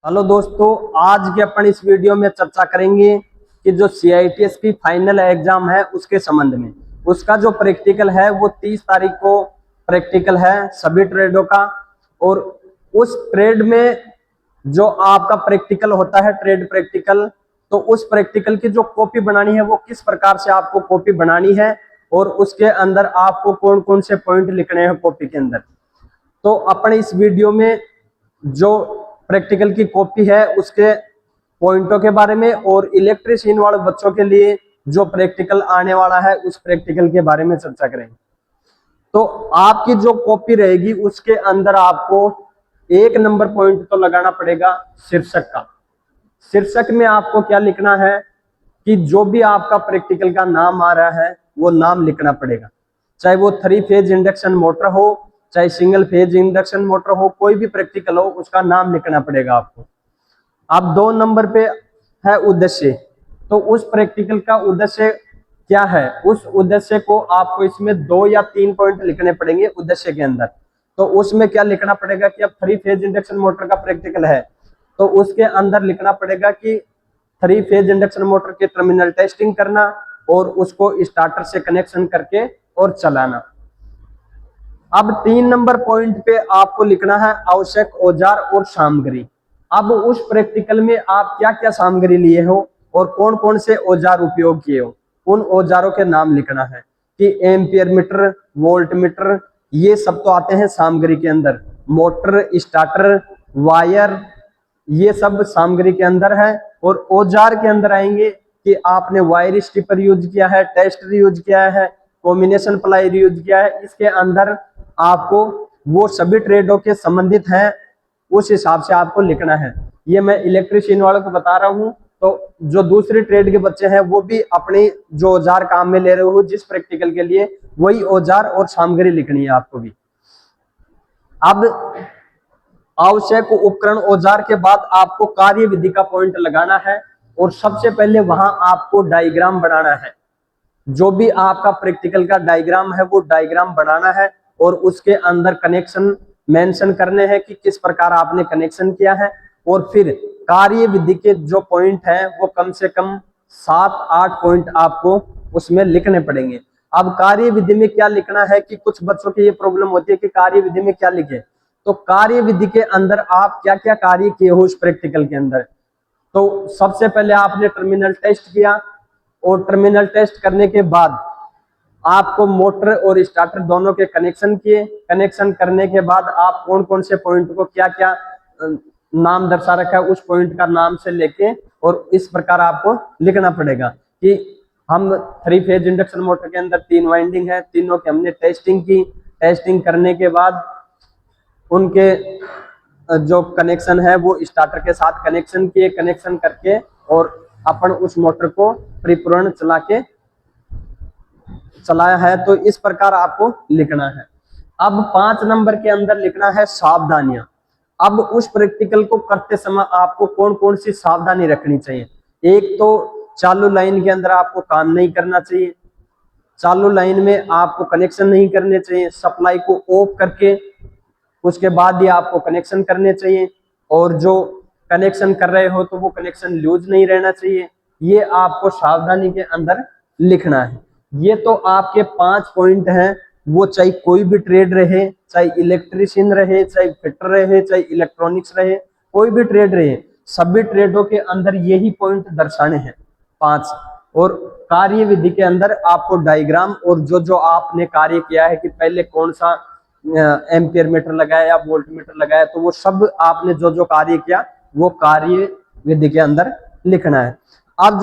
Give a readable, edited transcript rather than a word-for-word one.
Hello दोस्तों, आज के अपन इस वीडियो में चर्चा करेंगे कि जो CITS की फाइनल एग्जाम है उसके संबंध में। उसका जो प्रैक्टिकल है वो 30 तारीख को प्रैक्टिकल है सभी ट्रेडों का। और उस ट्रेड में जो आपका प्रैक्टिकल होता है ट्रेड प्रैक्टिकल, तो उस प्रैक्टिकल की जो कॉपी बनानी है वो किस प्रकार से आपको कॉपी बनानी है और उसके अंदर आपको कौन कौन से पॉइंट लिखने हैं कॉपी के अंदर। तो अपन इस वीडियो में जो प्रैक्टिकल की कॉपी है उसके पॉइंटों के बारे में और इलेक्ट्रीशियन वाले बच्चों के लिए जो प्रैक्टिकल आने वाला है उस प्रैक्टिकल के बारे में चर्चा करेंगे। तो आपकी जो कॉपी रहेगी उसके अंदर आपको एक नंबर पॉइंट तो लगाना पड़ेगा शीर्षक का। शीर्षक में आपको क्या लिखना है कि जो भी आपका प्रैक्टिकल का नाम आ रहा है वो नाम लिखना पड़ेगा, चाहे वो 3 फेज इंडक्शन मोटर हो, चाहे सिंगल फेज इंडक्शन मोटर हो, कोई भी प्रैक्टिकल हो उसका नाम लिखना पड़ेगा आपको। अब 2 नंबर पे है उद्देश्य। तो उस प्रैक्टिकल का उद्देश्य क्या है, उस उद्देश्य को आपको इसमें 2 या 3 पॉइंट लिखने पड़ेंगे उद्देश्य के अंदर। तो उसमें क्या लिखना पड़ेगा कि अब 3 फेज इंडक्शन मोटर का प्रैक्टिकल है तो उसके अंदर लिखना पड़ेगा कि 3 फेज इंडक्शन मोटर के टर्मिनल टेस्टिंग करना और उसको स्टार्टर से कनेक्शन करके और चलाना। अब 3 नंबर पॉइंट पे आपको लिखना है आवश्यक औजार और सामग्री। अब उस प्रैक्टिकल में आप क्या क्या सामग्री लिए हो और कौन कौन से औजार उपयोग किए हो, उन औजारों के नाम लिखना है कि एम्पियर मीटर, वोल्ट मीटर, ये सब तो आते हैं सामग्री के अंदर। मोटर, स्टार्टर, वायर, ये सब सामग्री के अंदर है। और औजार के अंदर आएंगे कि आपने वायर स्टिपर यूज किया है, टेस्टर यूज किया है, कॉम्बिनेशन प्लायर यूज किया है। इसके अंदर आपको वो सभी ट्रेडों के संबंधित हैं उस हिसाब से आपको लिखना है। ये मैं इलेक्ट्रीशियन वालों को बता रहा हूं, तो जो दूसरी ट्रेड के बच्चे हैं वो भी अपने जो औजार काम में ले रहे हो जिस प्रैक्टिकल के लिए, वही औजार और सामग्री लिखनी है आपको भी। अब आवश्यक उपकरण औजार के बाद आपको कार्य विधि का पॉइंट लगाना है और सबसे पहले वहां आपको डायग्राम बनाना है। जो भी आपका प्रैक्टिकल का डायग्राम है वो डायग्राम बनाना है और उसके अंदर कनेक्शन मेंशन करने हैं कि किस प्रकार आपने कनेक्शन किया है। और फिर कार्य विधि के जो पॉइंट हैं वो कम से कम 7-8 पॉइंट आपको उसमें लिखने पड़ेंगे। अब कार्य विधि में क्या लिखना है कि कुछ बच्चों की ये प्रॉब्लम होती है कि कार्य विधि में क्या लिखे। तो कार्य विधि के अंदर आप क्या क्या कार्य किए हो उस प्रैक्टिकल के अंदर। तो सबसे पहले आपने टर्मिनल टेस्ट किया और टर्मिनल टेस्ट करने के बाद आपको मोटर और स्टार्टर दोनों के कनेक्शन किए। कनेक्शन करने के बाद आप कौन कौन से पॉइंट को क्या क्या नाम दर्शा रखा है उस पॉइंट का नाम से लेके और इस प्रकार आपको लिखना पड़ेगा कि हम 3 फेज इंडक्शन मोटर के अंदर 3 वाइंडिंग है, तीनों की हमने टेस्टिंग की। टेस्टिंग करने के बाद उनके जो कनेक्शन है वो स्टार्टर के साथ कनेक्शन किए। कनेक्शन करके और अपन उस मोटर को परिपूर्ण चलाया है। तो इस प्रकार आपको लिखना है। अब 5 नंबर के अंदर लिखना है सावधानियां। अब उस प्रैक्टिकल को करते समय आपको कौन कौन सी सावधानी रखनी चाहिए। एक तो चालू लाइन के अंदर आपको काम नहीं करना चाहिए, चालू लाइन में आपको कनेक्शन नहीं करने चाहिए, सप्लाई को ऑफ करके उसके बाद ही आपको कनेक्शन करने चाहिए। और जो कनेक्शन कर रहे हो तो वो कनेक्शन लूज नहीं रहना चाहिए। ये आपको सावधानी के अंदर लिखना है। ये तो आपके 5 पॉइंट हैं। वो चाहे कोई भी ट्रेड रहे, चाहे इलेक्ट्रीशियन रहे, चाहे फिटर रहे, चाहे इलेक्ट्रॉनिक्स रहे, कोई भी ट्रेड रहे, सभी ट्रेडों के अंदर यही पॉइंट दर्शाने हैं 5। और कार्य विधि के अंदर आपको डायग्राम और जो जो आपने कार्य किया है कि पहले कौन सा एम्पियर मीटर लगाया या वोल्ट मीटर लगाया, तो वो सब आपने जो जो कार्य किया वो कार्य विधि के अंदर लिखना है। अब जो